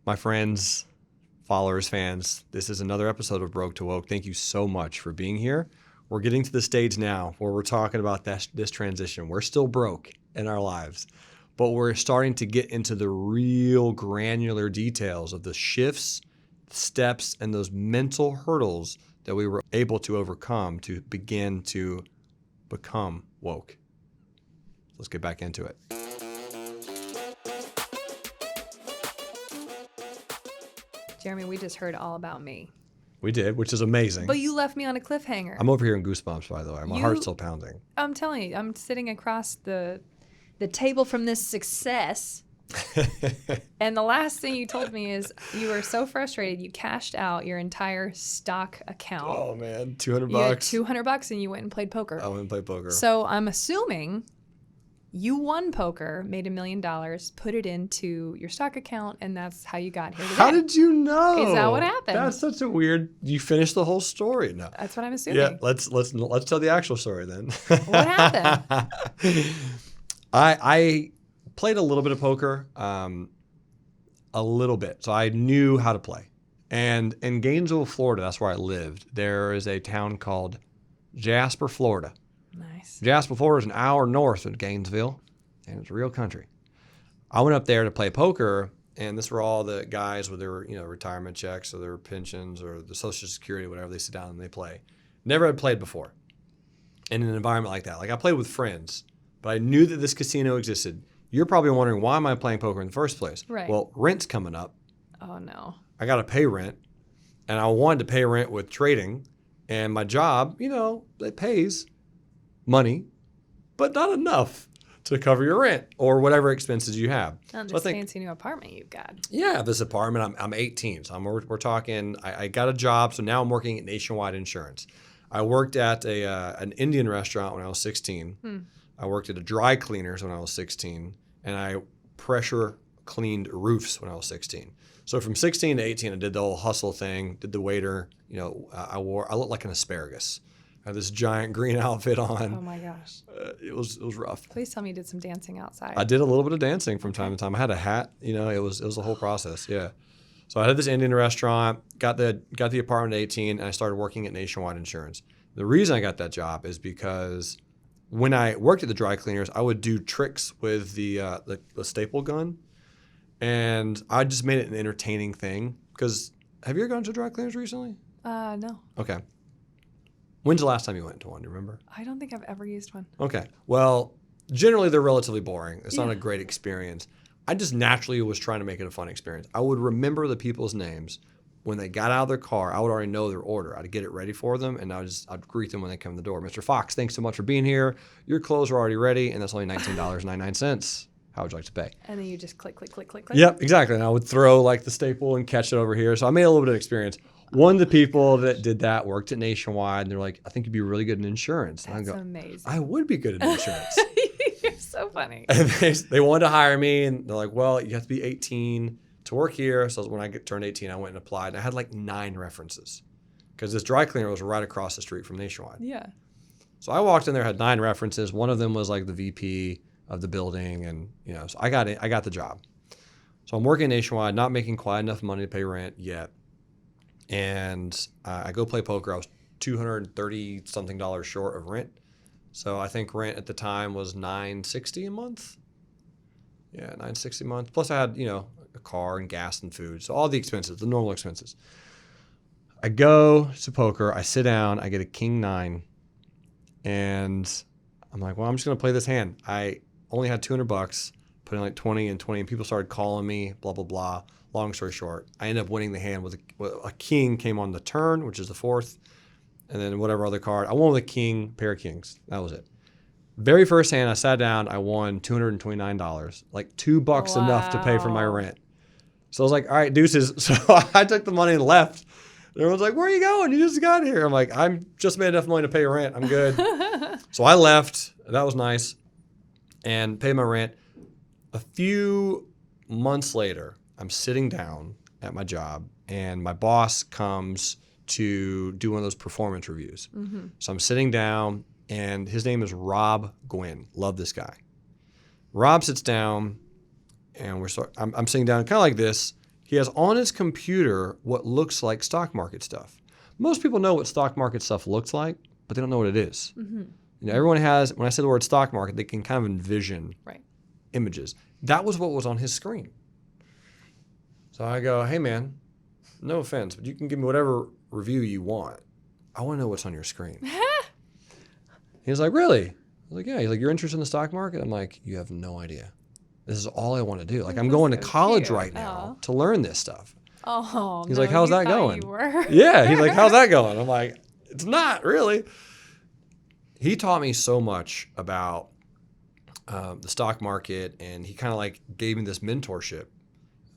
My friends, followers, fans, this is another episode of Broke to Woke. Thank you so much for being here. We're getting to the stage now where we're talking about this transition. We're still broke in our lives, but we're starting to get into the real granular details of the shifts, steps, and those mental hurdles that we were able to overcome to begin to become woke. Let's get back into it. Jeremy, we just heard all about me. We did, which is amazing. But you left me on a cliffhanger. I'm over here in goosebumps, by the way. My heart's still pounding. I'm telling you, I'm sitting across the table from this success. And the last thing you told me is you were so frustrated you cashed out your entire stock account. Oh, man. $200. You had $200 and you went and played poker. I went and played poker. So I'm assuming you won poker, made $1 million, put it into your stock account, and that's how you got here today. How did you know? Is that what happened? That's such a weird. You finished the whole story. No. That's what I'm assuming. Yeah, let's tell the actual story then. What happened? I played a little bit of poker, a little bit, so I knew how to play. And in Gainesville, Florida, that's where I lived. There is a town called Jasper, Florida. Nice. Jasper, Florida is an hour north of Gainesville, and it's real country. I went up there to play poker, and this were all the guys with their, retirement checks or their pensions or the Social Security, whatever. They sit down and they play. Never had played before in an environment like that. Like, I played with friends, but I knew that this casino existed. You're probably wondering, why am I playing poker in the first place? Right. Well, rent's coming up. Oh, no. I got to pay rent, and I wanted to pay rent with trading, and my job, it pays money, but not enough to cover your rent or whatever expenses you have. Not So this fancy new apartment you've got. Yeah, this apartment, I'm 18, so we're talking, I got a job, so now I'm working at Nationwide Insurance. I worked at an Indian restaurant when I was 16. I worked at a dry cleaners when I was 16, and I pressure cleaned roofs when I was 16. So from 16 to 18, I did the whole hustle thing, did the waiter, I looked like an asparagus. I had this giant green outfit on. Oh my gosh. It was rough. Please tell me you did some dancing outside. I did a little bit of dancing from time to time. I had a hat, it was a whole process. Yeah. So I had this Indian restaurant, got the apartment at 18, and I started working at Nationwide Insurance. The reason I got that job is because when I worked at the dry cleaners, I would do tricks with the staple gun, and I just made it an entertaining thing. Because have you ever gone to dry cleaners recently? No. Okay. When's the last time you went to one? Do you remember? I don't think I've ever used one. Okay. Well, generally they're relatively boring. It's not a great experience. I just naturally was trying to make it a fun experience. I would remember the people's names. When they got out of their car, I would already know their order. I'd get it ready for them, and I'd greet them when they come in the door. Mr. Fox, thanks so much for being here. Your clothes are already ready, and that's only $19.99. How would you like to pay? And then you just click. Yep, exactly. And I would throw the staple and catch it over here. So I made a little bit of experience. One of the people that did that worked at Nationwide, and they're like, I think you'd be really good in insurance. And That's I go, amazing. I would be good in insurance. You're so funny. And they wanted to hire me, and they're like, well, you have to be 18 to work here. So when I turned 18, I went and applied, and I had 9 references because this dry cleaner was right across the street from Nationwide. Yeah. So I walked in there, had 9 references. One of them was the VP of the building, and so I got it. I got the job. So I'm working Nationwide, not making quite enough money to pay rent yet. And I go play poker. I was $230 something short of rent. So I think rent at the time was $960 a month. Yeah, $960 a month. Plus I had, a car and gas and food. So all the expenses, the normal expenses. I go to poker. I sit down. I get a king 9. And I'm like, well, I'm just going to play this hand. I only had $200, put in 20 and 20, and people started calling me, blah, blah, blah. Long story short, I ended up winning the hand with a king came on the turn, which is the 4th, and then whatever other card. I won with a king, pair of kings. That was it. Very first hand, I sat down, I won $229, $2 enough to pay for my rent. So I was like, all right, deuces. So I took the money and left. And everyone's like, where are you going? You just got here. I'm like, I'm just made enough money to pay rent. I'm good. So I left. That was nice. And paid my rent. A few months later, I'm sitting down at my job, and my boss comes to do one of those performance reviews. Mm-hmm. So I'm sitting down, and his name is Rob Gwynn. Love this guy. Rob sits down, and I'm sitting down kind of like this. He has on his computer what looks like stock market stuff. Most people know what stock market stuff looks like, but they don't know what it is. Mm-hmm. You know, everyone has, when I say the word stock market, they can kind of envision Right. images. That was what was on his screen. So I go, hey man, no offense, but you can give me whatever review you want. I want to know what's on your screen. He's like, really? I was like, yeah. He's like, you're interested in the stock market? I'm like, you have no idea. This is all I want to do. Like, I'm going to college right now to learn this stuff. Oh, he's no, like, how's you that thought going? You were. Yeah. He's like, how's that going? I'm like, it's not really. He taught me so much about the stock market, and he kind of like gave me this mentorship.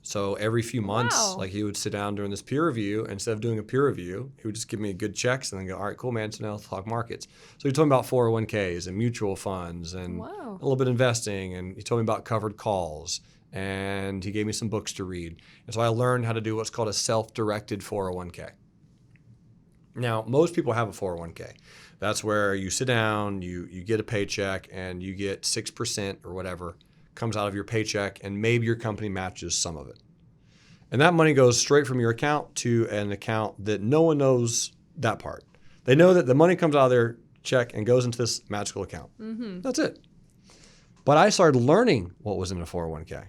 So every few months, like he would sit down during this peer review, and instead of doing a peer review, he would just give me good checks and then go, all right, cool, man, so now let's talk markets. So he told me about 401ks and mutual funds and a little bit of investing, and he told me about covered calls, and he gave me some books to read. And so I learned how to do what's called a self-directed 401k. Now, most people have a 401k. That's where you sit down, you get a paycheck, and you get 6% or whatever comes out of your paycheck, and maybe your company matches some of it. And that money goes straight from your account to an account that no one knows that part. They know that the money comes out of their check and goes into this magical account. Mm-hmm. That's it. But I started learning what was in a 401k.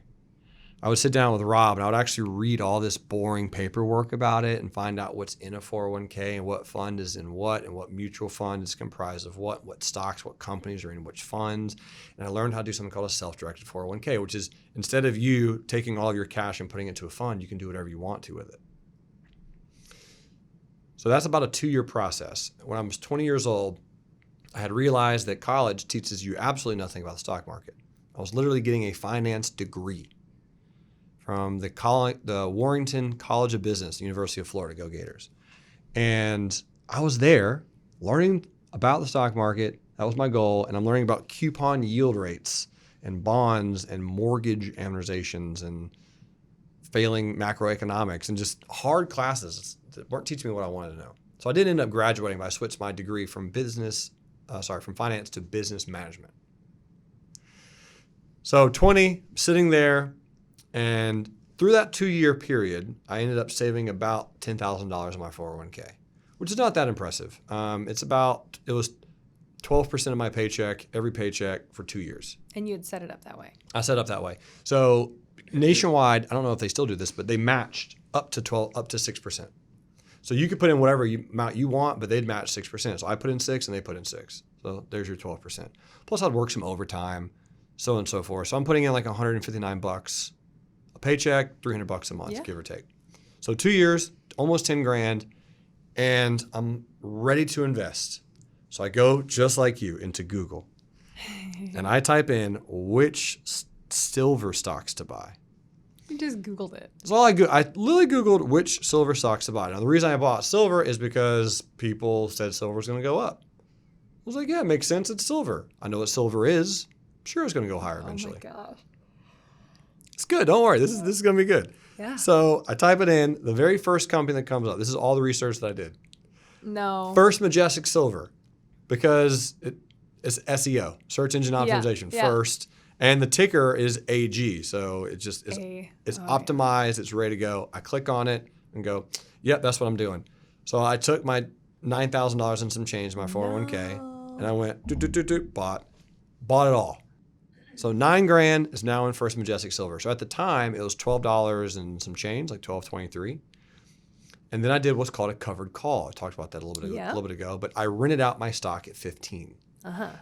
I would sit down with Rob and I would actually read all this boring paperwork about it and find out what's in a 401k and what fund is in what and what mutual fund is comprised of what stocks, what companies are in which funds. And I learned how to do something called a self-directed 401k, which is instead of you taking all of your cash and putting it into a fund, you can do whatever you want to with it. So that's about a 2-year process. When I was 20 years old, I had realized that college teaches you absolutely nothing about the stock market. I was literally getting a finance degree from the Warrington College of Business, University of Florida, go Gators. And I was there learning about the stock market. That was my goal. And I'm learning about coupon yield rates and bonds and mortgage amortizations and failing macroeconomics and just hard classes that weren't teaching me what I wanted to know. So I did end up graduating, but I switched my degree from from finance to business management. So 20, sitting there, and through that 2-year period, I ended up saving about $10,000 in my 401k, which is not that impressive. It was 12% of my paycheck, every paycheck for 2 years. And you had set it up that way. I set it up that way. So nationwide, I don't know if they still do this, but they matched up to 6%. So you could put in whatever amount you want, but they'd match 6%. So I put in 6 and they put in 6. So there's your 12%. Plus I'd work some overtime, so on and so forth. So I'm putting in like $159 a paycheck, $300 a month, give or take. So 2 years, almost 10 grand, and I'm ready to invest. So I go just like you into Google and I type in which silver stocks to buy. You just Googled it. That's all I literally Googled which silver stocks to buy. Now, the reason I bought silver is because people said silver was going to go up. I was like, yeah, it makes sense. It's silver. I know what silver is. I'm sure it's going to go higher eventually. Oh, my gosh. It's good. Don't worry. This is going to be good. Yeah. So I type it in. The very first company that comes up, this is all the research that I did. No. First Majestic Silver, because it's SEO, search engine optimization, first. And the ticker is AG. So it just is it's optimized. It's ready to go. I click on it and go, yep, that's what I'm doing. So I took my $9,000 and some change, my 401k, and I went, bought it all. So $9,000 is now in First Majestic Silver. So at the time, it was $12 and some change, like $12.23. And then I did what's called a covered call. I talked about that a little bit ago, but I rented out my stock at 15.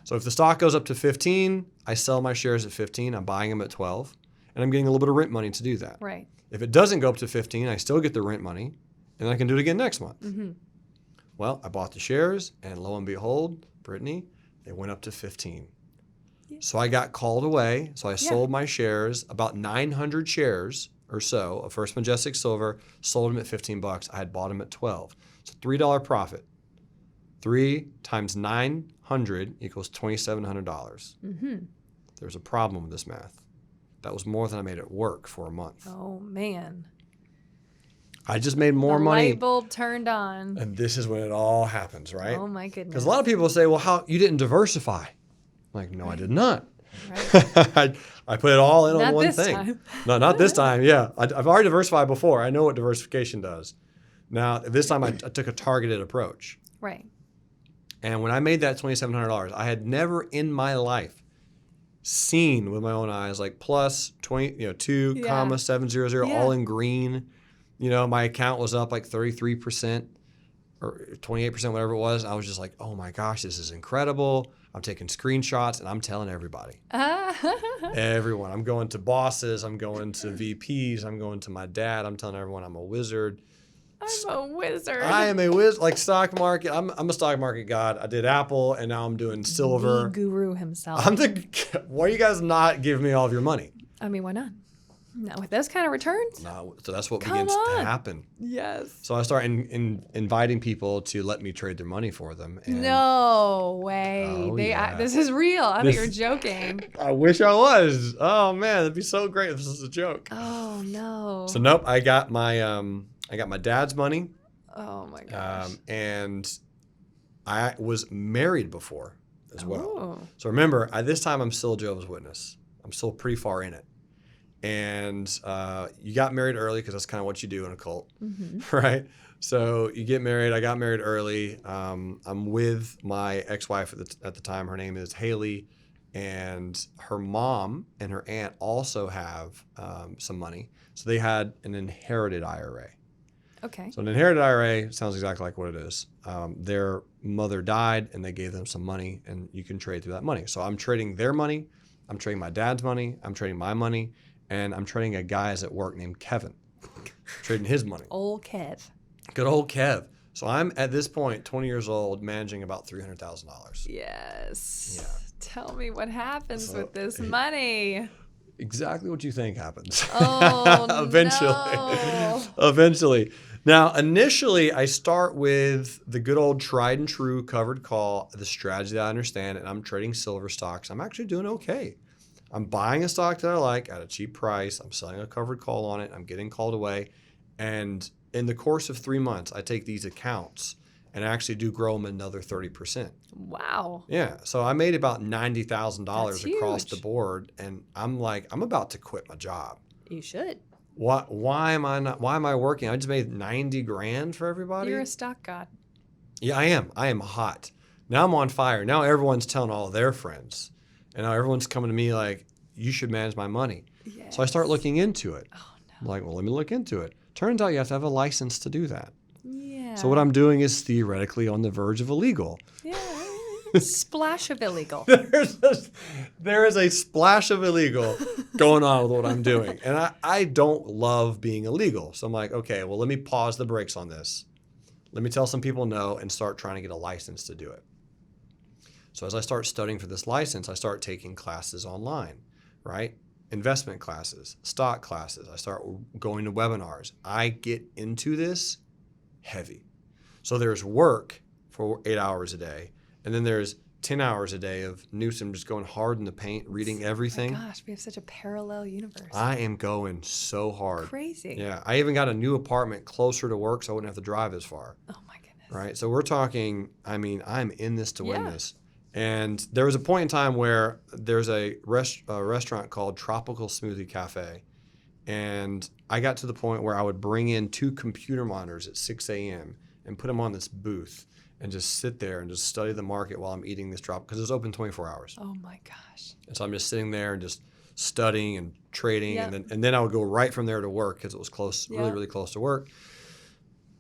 So if the stock goes up to 15, I sell my shares at 15. I'm buying them at 12, and I'm getting a little bit of rent money to do that. Right. If it doesn't go up to 15, I still get the rent money, and I can do it again next month. Mm-hmm. Well, I bought the shares, and lo and behold, Brittany, they went up to 15. Yeah. So I got called away. So I sold my shares, about 900 shares or so of First Majestic Silver, sold them at $15. I had bought them at 12. So $3 profit. 3 times 900 equals $2,700. Mm-hmm. There's a problem with this math. That was more than I made at work for a month. Oh, man. I just made more money. The light bulb turned on. And this is when it all happens, right? Oh, my goodness. Because a lot of people say, well, how you didn't diversify. I'm like, no, I did not. Right. I put it all in on Not one this thing. time. No, not this time. Yeah, I've already diversified before. I know what diversification does. Now, this time I took a targeted approach. Right. And when I made that $2,700, I had never in my life seen with my own eyes like plus 2,700 all in green. My account was up like 33% or 28%, whatever it was. I was just like, oh my gosh, this is incredible. I'm taking screenshots and I'm telling everybody. Everyone. I'm going to bosses. I'm going to VPs. I'm going to my dad. I'm telling everyone I'm a wizard. I'm a wizard. I am a wizard. Like stock market. I'm a stock market god. I did Apple and now I'm doing silver. The guru himself. Why are you guys not giving me all of your money? I mean, why not? Not with those kind of returns. No, so that's what begins to happen. Yes. So I start inviting people to let me trade their money for them. And no way. Oh, This is real. I thought you were joking. I wish I was. Oh man, that'd be so great if this was a joke. Oh no. So nope, I got my dad's money. Oh my gosh. And I was married before as well. Oh. So remember, this time I'm still a Jehovah's Witness. I'm still pretty far in it. And you got married early because that's kind of what you do in a cult, right? So you get married. I got married early. I'm with my ex-wife at the time. Her name is Haley, and her mom and her aunt also have some money. So they had an inherited IRA. Okay. So an inherited IRA sounds exactly like what it is. Their mother died, and they gave them some money, and you can trade through that money. So I'm trading their money. I'm trading my dad's money. I'm trading my money. And I'm trading a guy at work named Kevin. Trading his money. Old Kev. Good old Kev. So I'm at this point, 20 years old, managing about $300,000. Yes. Yeah. Tell me what happens with this money. Exactly what you think happens. Oh, Eventually. no. Eventually. Now, initially, I start with the good old tried and true covered call, the strategy that I understand, and I'm trading silver stocks. I'm actually doing okay. I'm buying a stock that I like at a cheap price. I'm selling a covered call on it. I'm getting called away. And in the course of 3 months, I take these accounts and I actually do grow them another 30%. Wow. Yeah. So I made about $90,000 That's across huge. the board. And I'm like, I'm about to quit my job. You should. Why am I working? I just made 90 grand for everybody. You're a stock god. Yeah, I am. I am hot. Now I'm on fire. Now everyone's telling all their friends. And now everyone's coming to me like, you should manage my money. Yes. So I start looking into it. Oh, no. I'm like, well, let me look into it. Turns out you have to have a license to do that. Yeah. So what I'm doing is theoretically on the verge of illegal. Yeah. Splash of illegal. There is a splash of illegal going on with what I'm doing. And I don't love being illegal. So I'm like, okay, well, let me pause the brakes on this. Let me tell some people no and start trying to get a license to do it. So as I start studying for this license, I start taking classes online, right? Investment classes, stock classes. I start going to webinars. I get into this heavy. So there's work for 8 hours a day. And then there's 10 hours a day of Newsom just going hard in the paint, reading everything. Oh my gosh, we have such a parallel universe. I am going so hard. Crazy. Yeah. I even got a new apartment closer to work so I wouldn't have to drive as far. Oh my goodness. Right. So we're talking, I'm in this to win Yeah. this. And there was a point in time where there's a restaurant called Tropical Smoothie Cafe. And I got to the point where I would bring in 2 computer monitors at 6 a.m. and put them on this booth and just sit there and just study the market while I'm eating this because it's open 24 hours. Oh my gosh. And so I'm just sitting there and just studying and trading. Yep. And then I would go right from there to work because it was close, really, Yep. really close to work.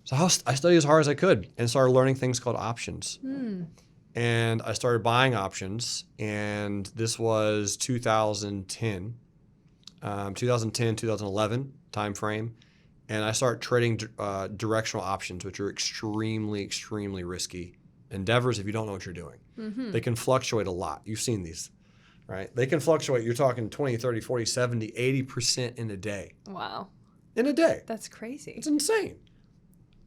So I studied as hard as I could and started learning things called options. And I started buying options, and this was 2010, 2011 time frame. And I started trading directional options, which are extremely, extremely risky endeavors if you don't know what you're doing. Mm-hmm. They can fluctuate a lot. You've seen these, right? They can fluctuate. You're talking 20, 30, 40, 70, 80% in a day. Wow. In a day. That's crazy. It's insane.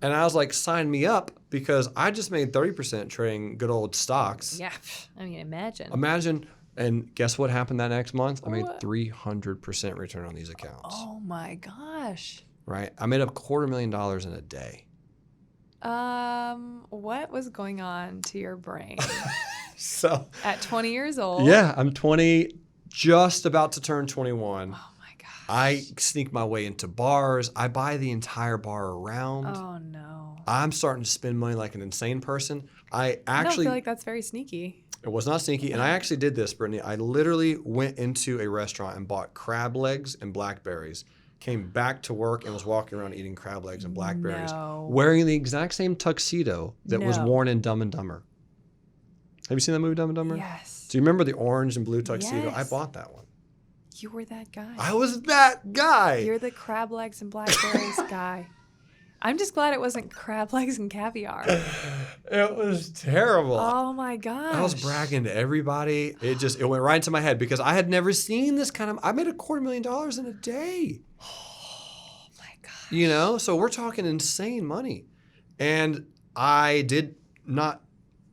And I was like, sign me up because I just made 30% trading good old stocks. Yeah. I mean, imagine. Imagine, and guess what happened that next month? I made What? 300% return on these accounts. Oh my gosh. Right? I made up $250,000 in a day. What was going on to your brain So, at 20 years old? yeah, I'm 20. just about to turn 21. Oh my gosh. I sneak my way into bars. I buy the entire bar around. Oh no. I'm starting to spend money like an insane person. I I don't actually, feel like that's very sneaky. it was not sneaky. And I actually did this, Brittany. I literally went into a restaurant and bought crab legs and blackberries. Came back to work and was walking around eating crab legs and blackberries. No. Wearing the exact same tuxedo that was No. worn in Dumb and Dumber. Have you seen that movie, Dumb and Dumber? Yes. Do you remember the orange and blue tuxedo? Yes. I bought that one. You were that guy. I was that guy. You're the crab legs and blackberries guy. I'm just glad it wasn't crab legs and caviar. It was terrible. Oh my gosh. I was bragging to everybody. It went right into my head because I had never seen this kind of. I made $250,000 in a day. Oh my gosh. You know, so we're talking insane money, and I did not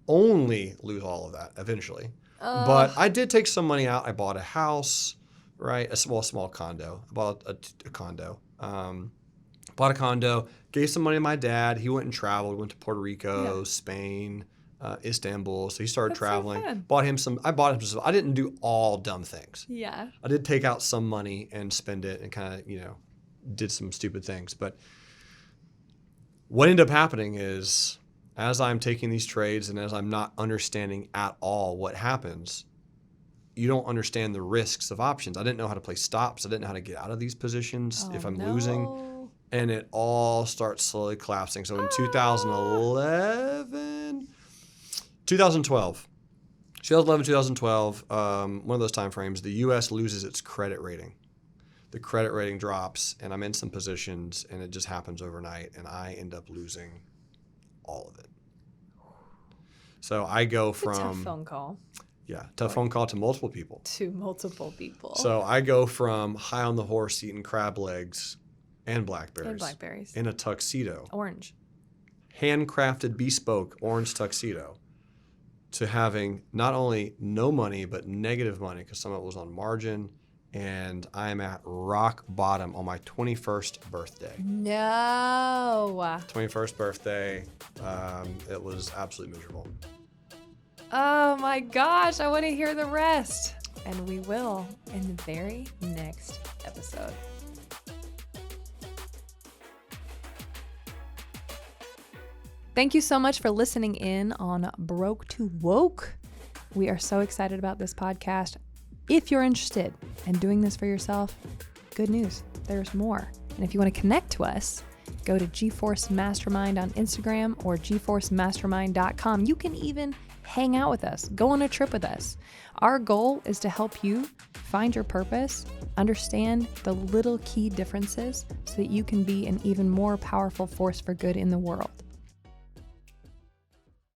only lose all of that eventually, but I did take some money out. I bought a house, right? A small condo. I bought a condo. Bought a condo. Gave some money to my dad. He went and traveled. Went to Puerto Rico, Spain, Istanbul. So he started That's so traveling. fun. I bought him some. I didn't do all dumb things. Yeah. I did take out some money and spend it and kind of, did some stupid things. But what ended up happening is as I'm taking these trades and as I'm not understanding at all what happens, you don't understand the risks of options. I didn't know how to play stops. I didn't know how to get out of these positions if I'm losing. And it all starts slowly collapsing. So in 2011, 2012, one of those time frames, the U.S. loses its credit rating. The credit rating drops, and I'm in some positions, and it just happens overnight, and I end up losing all of it. So I go It's a tough from phone call tough phone call to multiple people. to multiple people. So I go from high on the horse eating crab legs and blackberries in a tuxedo, Orange. handcrafted, bespoke orange tuxedo, to having not only no money but negative money because some of it was on margin, and I am at rock bottom on my 21st birthday. No. 21st birthday, it was absolutely miserable. Oh my gosh, I want to hear the rest. And we will in the very next episode. Thank you so much for listening in on Broke to Woke. We are so excited about this podcast. If you're interested in doing this for yourself, good news, there's more. And if you want to connect to us, go to GeForce Mastermind on Instagram or GeForceMastermind.com. You can even hang out with us, go on a trip with us. Our goal is to help you find your purpose, understand the little key differences so that you can be an even more powerful force for good in the world.